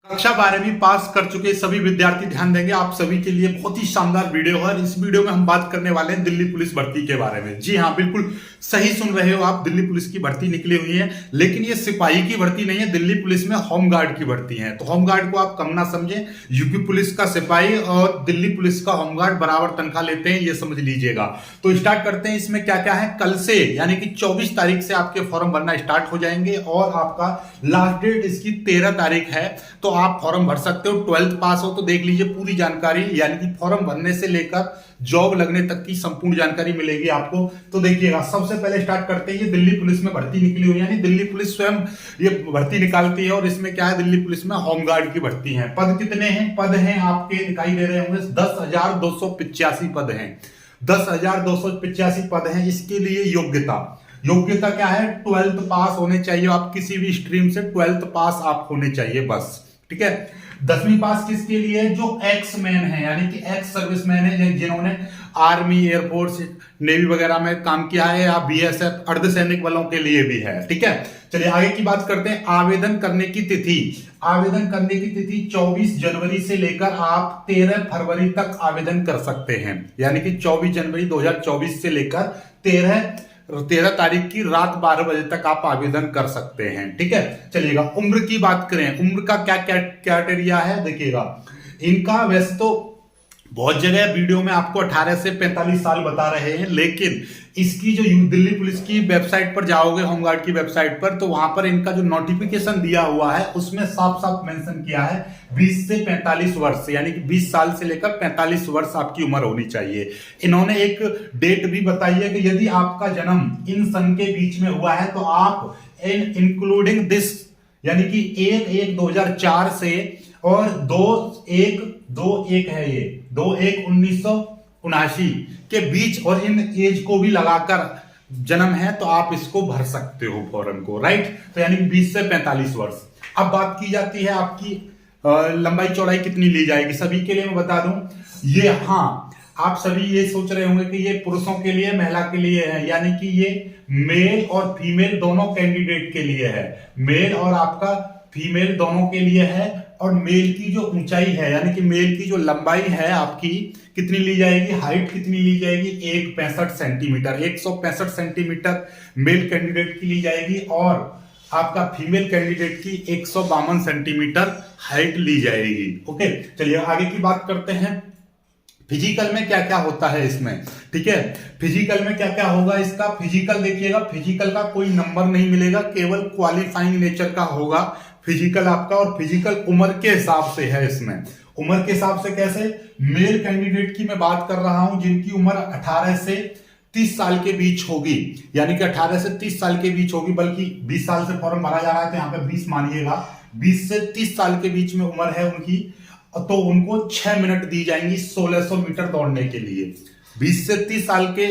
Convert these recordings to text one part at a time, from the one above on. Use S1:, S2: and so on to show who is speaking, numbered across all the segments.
S1: कक्षा 12वीं पास कर चुके सभी विद्यार्थी ध्यान देंगे, आप सभी के लिए बहुत ही शानदार वीडियो है। इस वीडियो में हम बात करने वाले हैं दिल्ली पुलिस भर्ती के बारे में। जी हाँ, बिल्कुल सही सुन रहे हो आप, दिल्ली पुलिस की भर्ती निकली हुई है, लेकिन ये सिपाही की भर्ती नहीं है, दिल्ली पुलिस में होमगार्ड की भर्ती है। तो होमगार्ड को आप कम ना समझें, यूपी पुलिस का सिपाही और दिल्ली पुलिस का होमगार्ड बराबर तनख्वाह लेते हैं, ये समझ लीजिएगा। तो स्टार्ट करते हैं। इसमें क्या क्या है, कल से यानी कि 24 तारीख से आपके फॉर्म भरना स्टार्ट हो जाएंगे और आपका लास्ट डेट इसकी 13 तारीख है। तो आप फॉर्म भर सकते हो, 12th पास हो तो देख लीजिए पूरी जानकारी, यानी कि फॉर्म भरने से लेकर जॉब लगने तक की संपूर्ण जानकारी मिलेगी आपको। तो देखिएगा, सबसे पहले स्टार्ट करते हैं। ये दिल्ली पुलिस में भर्ती निकली हुई है, यानी दिल्ली पुलिस स्वयं ये भर्ती निकालती है। और इसमें क्या है, दिल्ली पुलिस में होमगार्ड की भर्ती है। पद कितने हैं, पद हैं आपके दिखाई दे रहे होंगे 10,285 पद हैं, 10,285 पद हैं। इसके लिए योग्यता क्या है, 12th पास होने चाहिए। आप किसी भी स्ट्रीम से 12th पास आप होने चाहिए बस, ठीक है। 10वीं पास किसके लिए है, जो एक्स मैन है, यानी कि एक्स सर्विसमैन है, जिन्होंने आर्मी, एयरफोर्स, नेवी वगैरह में काम किया है, या बीएसएफ अर्धसैनिक बलों के लिए भी है, ठीक है। चलिए आगे की बात करते हैं। आवेदन करने की तिथि 24 जनवरी से लेकर आप 13 फरवरी तक आवेदन कर सकते हैं, यानी कि 24 जनवरी 2024 से लेकर 13 तारीख की रात 12 बजे तक आप आवेदन कर सकते हैं, ठीक है। चलिएगा, उम्र की बात करें, उम्र का क्या क्राइटेरिया है, देखिएगा। इनका वैसे तो बहुत जगह वीडियो में आपको 18 से 45 साल बता रहे हैं, लेकिन इसकी जो दिल्ली पुलिस की वेबसाइट पर जाओगे, होमगार्ड की वेबसाइट पर, तो वहां पर इनका जो नोटिफिकेशन दिया हुआ है उसमें साफ साफ मेंशन किया है 20 से 45 वर्ष, यानी कि 20 साल से लेकर 45 वर्ष आपकी उम्र होनी चाहिए। इन्होंने एक डेट भी बताई है कि यदि आपका जन्म इन सन के बीच में हुआ है तो आप इंक्लूडिंग दिस, यानी कि 1/1/2004 से और 2/1/2/1 है, ये 2/1/1979 के बीच और इन एज को भी लगाकर जन्म है, तो आप इसको भर सकते हो फॉर्म को, राइट। तो यानी कि 20 से 45 वर्ष। अब बात की जाती है आपकी लंबाई चौड़ाई कितनी ली जाएगी, सभी के लिए मैं बता दूं ये। हाँ, आप सभी ये सोच रहे होंगे कि ये पुरुषों के लिए, महिला के लिए है, यानी कि ये मेल और फीमेल दोनों कैंडिडेट के लिए है, मेल और आपका फीमेल दोनों के लिए है। और मेल की जो ऊंचाई है, यानी कि मेल की जो लंबाई है आपकी कितनी ली जाएगी, हाइट कितनी ली जाएगी, 165 सेंटीमीटर, 165 सेंटीमीटर मेल कैंडिडेट की ली जाएगी और आपका फीमेल कैंडिडेट की 152 सेंटीमीटर हाइट ली जाएगी। ओके, चलिए आगे की बात करते हैं। फिजिकल में क्या क्या होता है इसमें, ठीक है। फिजिकल में क्या क्या होगा इसका, फिजिकल देखिएगा, फिजिकल का कोई नंबर नहीं मिलेगा, केवल क्वालिफाइंग नेचर का होगा फिजिकल आपका। और फिजिकल उम्र के हिसाब से है, इसमें उम्र के हिसाब से कैसे, मेल कैंडिडेट की मैं बात कर रहा हूं जिनकी उम्र 18 से 30 साल के बीच होगी, यानी कि 18 से 30 साल के बीच होगी, बल्कि 20 साल से फॉर्म भरा जा रहा है तो यहाँ पे 20 मानिएगा, 20 से 30 साल के बीच में उम्र है उनकी, तो उनको 6 मिनट दी जाएंगी 1600 मीटर दौड़ने के लिए। 20 से 30 साल के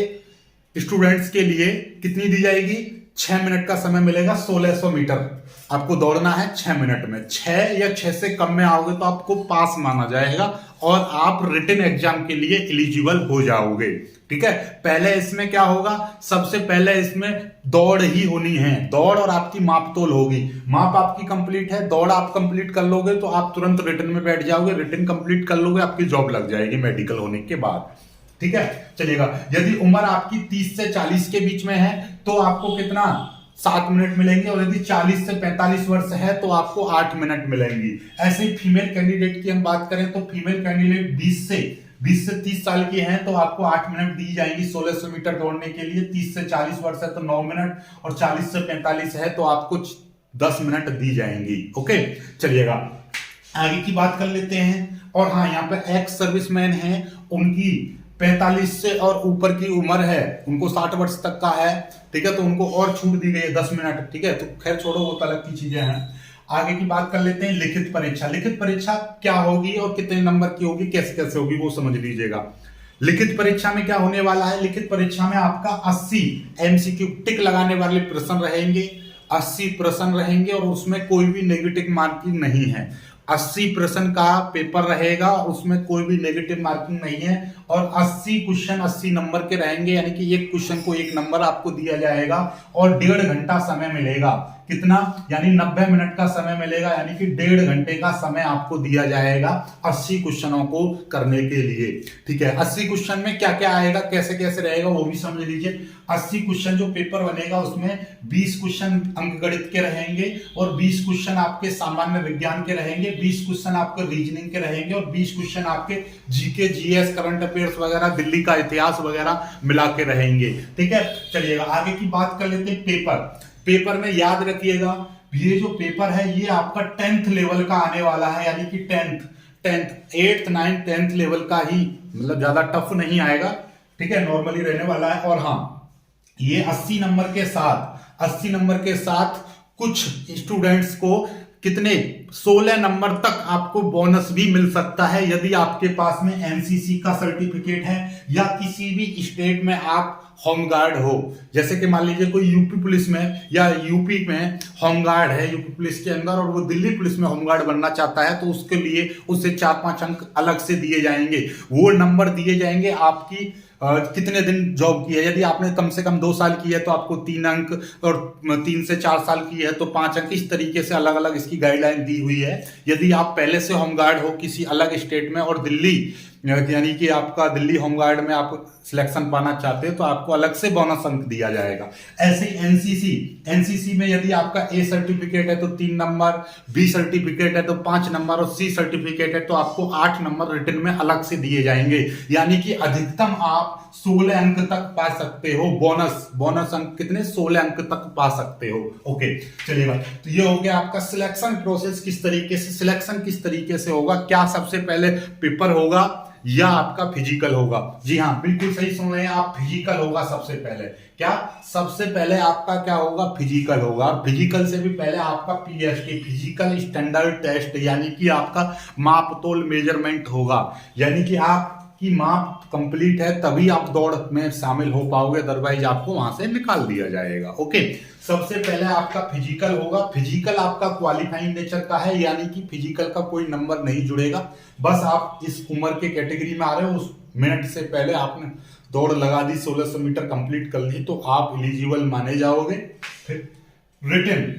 S1: स्टूडेंट्स के लिए कितनी दी जाएगी, 6 मिनट का समय मिलेगा, 1600 मीटर आपको दौड़ना है 6 मिनट में। 6 या 6 से कम में आओगे तो आपको पास माना जाएगा और आप रिटन एग्जाम के लिए एलिजिबल हो जाओगे, ठीक है। पहले इसमें क्या होगा, सबसे पहले इसमें दौड़ ही होनी है, दौड़ और आपकी माप तोल होगी। माप आपकी कंप्लीट है, दौड़ आप कंप्लीट कर लोगे तो आप तुरंत रिटन में बैठ जाओगे, रिटन कंप्लीट कर लोगे, आपकी जॉब लग जाएगी मेडिकल होने के बाद, ठीक है। चलिएगा, यदि उम्र आपकी 30 से 40 के बीच में है तो आपको कितना, 7 मिनट मिलेंगे, और यदि 40 से 45 वर्ष है तो आपको 8 मिनट मिलेंगी। ऐसे ही फीमेल कैंडिडेट की हम बात करें तो फीमेल कैंडिडेट 20 से 30 साल की हैं तो आपको 8 मिनट दी जाएंगी 1600 मीटर दौड़ने के लिए। 30 से 40 वर्ष है तो 9 मिनट, और 40 से 45 है तो आपको 10 मिनट दी जाएंगी। ओके, चलिएगा आगे की बात कर लेते हैं। और हाँ, यहाँ पे एक्स सर्विसमैन है, उनकी 45 से और ऊपर की उम्र है, उनको 60 वर्ष तक का है, ठीक है, तो उनको और छूट दी गई है 10 मिनट, ठीक है। तो खैर छोड़ो, वो अलग की चीजें हैं। आगे की बात कर लेते हैं, लिखित परीक्षा। लिखित परीक्षा क्या होगी और कितने नंबर की होगी, कैसे कैसे होगी, वो समझ लीजिएगा। लिखित परीक्षा में क्या होने वाला है, लिखित परीक्षा में आपका 80 एमसीक्यू टिक लगाने वाले प्रश्न रहेंगे, 80 प्रश्न रहेंगे और उसमें कोई भी नेगेटिव मार्किंग नहीं है। 80 प्रश्न का पेपर रहेगा, उसमें कोई भी नेगेटिव मार्किंग नहीं है। और 80 क्वेश्चन 80 नंबर के रहेंगे, यानी कि एक क्वेश्चन को 1 नंबर आपको दिया जाएगा और 1.5 घंटा समय मिलेगा। कितना? यानी 90 मिनट का समय मिलेगा, यानी कि 1.5 घंटे का समय आपको दिया जाएगा 80 क्वेश्चनों को करने के लिए। ठीक है, 80 क्वेश्चन में क्या क्या आएगा, कैसे कैसे रहेगा वो भी समझ लीजिए। 80 क्वेश्चन जो पेपर बनेगा उसमें 20 क्वेश्चन अंकगणित के रहेंगे और 20 क्वेश्चन आपके सामान्य विज्ञान के रहेंगे, 20 क्वेश्चन आपके रीजनिंग के रहेंगे और 20 क्वेश्चन आपके जीके, जीएस, करंट अफेयर्स वगैरह, दिल्ली का इतिहास वगैरह मिला के रहेंगे। ठीक है, चलिएगा आगे की बात कर लेते हैं। पेपर में याद रखिएगा, ये जो पेपर है ये आपका 10th लेवल का आने वाला है, यानी कि 10th 8th 9th 10th level का ही, मतलब ज्यादा टफ नहीं आएगा। ठीक है, नॉर्मली रहने वाला है। और हाँ, ये 80 नंबर के साथ कुछ स्टूडेंट्स को कितने 16 नंबर तक आपको बोनस भी मिल सकता है, यदि आपके पास में एनसीसी का सर्टिफिकेट है या किसी भी स्टेट में आप होमगार्ड हो। जैसे कि मान लीजिए कोई यूपी पुलिस में या यूपी में होमगार्ड है, यूपी पुलिस के अंदर, और वो दिल्ली पुलिस में होमगार्ड बनना चाहता है, तो उसके लिए उससे 4-5 अंक अलग से दिए जाएंगे। वो नंबर दिए जाएंगे आपकी कितने दिन जॉब की है। यदि आपने कम से कम 2 साल की है तो आपको 3 अंक, और 3 से 4 साल की है तो 5 अंक। इस तरीके से अलग अलग इसकी गाइडलाइन दी हुई है। यदि आप पहले से होमगार्ड हो किसी अलग स्टेट में और दिल्ली, यानी कि आपका दिल्ली होमगार्ड में आप सिलेक्शन पाना चाहते हो, तो आपको अलग से बोनस अंक दिया जाएगा। ऐसे एनसीसी में यदि आपका ए सर्टिफिकेट है तो 3 नंबर, बी सर्टिफिकेट है तो 5 नंबर और सी सर्टिफिकेट है तो आपको 8 नंबर रिटर्न में अलग से दिए जाएंगे। यानी कि अधिकतम आप 16 अंक तक पा सकते हो। बोनस अंक कितने? 16 अंक तक पा सकते हो। ओके, चलिएगा, तो ये हो गया आपका सिलेक्शन प्रोसेस। सिलेक्शन किस तरीके से होगा, क्या सबसे पहले पेपर होगा या आपका फिजिकल होगा? जी हाँ, बिल्कुल सही सुन रहे हैं आप, फिजिकल होगा सबसे पहले। क्या? सबसे पहले आपका क्या होगा? फिजिकल होगा। फिजिकल से भी पहले आपका पीएसटी, फिजिकल स्टैंडर्ड टेस्ट, यानी कि आपका माप तोल मेजरमेंट होगा। यानी कि आपकी माप कंप्लीट है तभी आप दौड़ में शामिल हो पाओगे, अदरवाइज आपको वहां से निकाल दिया जाएगा। ओके, सबसे पहले आपका फिजिकल होगा। फिजिकल आपका क्वालिफाइंग नेचर का है, यानी कि फिजिकल का कोई नंबर नहीं जुड़ेगा। बस आप जिस उम्र के कैटेगरी में आ रहे हो उस मिनट से पहले आपने दौड़ लगा दी, 1600 मीटर कंप्लीट कर ली, तो आप एलिजिबल माने जाओगे। फिर रिटन,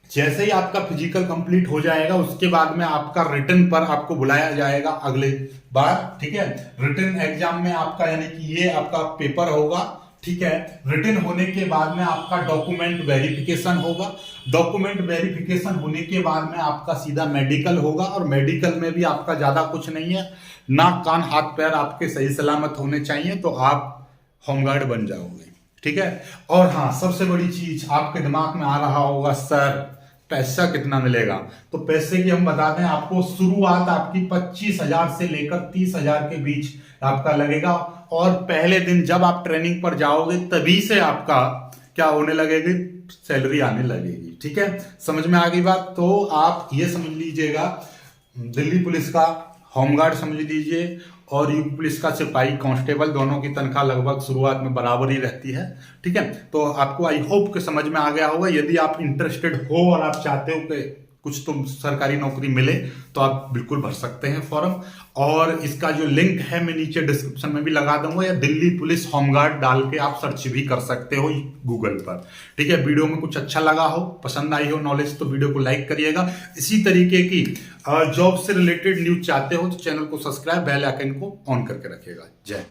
S1: जैसे ही आपका फिजिकल कंप्लीट हो जाएगा उसके बाद में आपका रिटन पर आपको बुलाया जाएगा अगले बार। ठीक है, रिटन एग्जाम में आपका, यानी कि ये आपका पेपर होगा। ठीक है, रिटन होने के बाद में आपका डॉक्यूमेंट वेरिफिकेशन होगा। डॉक्यूमेंट वेरिफिकेशन होने के बाद में आपका सीधा मेडिकल होगा, और मेडिकल में भी आपका ज्यादा कुछ नहीं है, नाक कान हाथ पैर आपके सही सलामत होने चाहिए, तो आप होमगार्ड बन जाओगे। ठीक है, और हाँ, सबसे बड़ी चीज आपके दिमाग में आ रहा होगा, सर पैसा कितना मिलेगा? तो पैसे की हम बता दें आपको, शुरुआत आपकी 25,000 से लेकर 30,000 के बीच आपका लगेगा, और पहले दिन जब आप ट्रेनिंग पर जाओगे तभी से आपका क्या होने लगेगी? सैलरी आने लगेगी। ठीक है, समझ में आ गई बात? तो आप ये समझ लीजिएगा, दिल्ली पुलिस का होमगार्ड समझ लीजिए और यूपी पुलिस का सिपाही कांस्टेबल, दोनों की तनख्वाह लगभग शुरुआत में बराबर ही रहती है। ठीक है, तो आपको आई होप कि समझ में आ गया होगा। यदि आप इंटरेस्टेड हो और आप चाहते हो कि कुछ तो सरकारी नौकरी मिले, तो आप बिल्कुल भर सकते हैं फॉर्म, और इसका जो लिंक है मैं नीचे डिस्क्रिप्शन में भी लगा दूंगा, या दिल्ली पुलिस होमगार्ड डाल के आप सर्च भी कर सकते हो गूगल पर। ठीक है, वीडियो में कुछ अच्छा लगा हो, पसंद आई हो नॉलेज, तो वीडियो को लाइक करिएगा। इसी तरीके की जॉब से रिलेटेड न्यूज चाहते हो तो चैनल को सब्सक्राइब, बेल आइकन को ऑन करके रखिएगा। जय।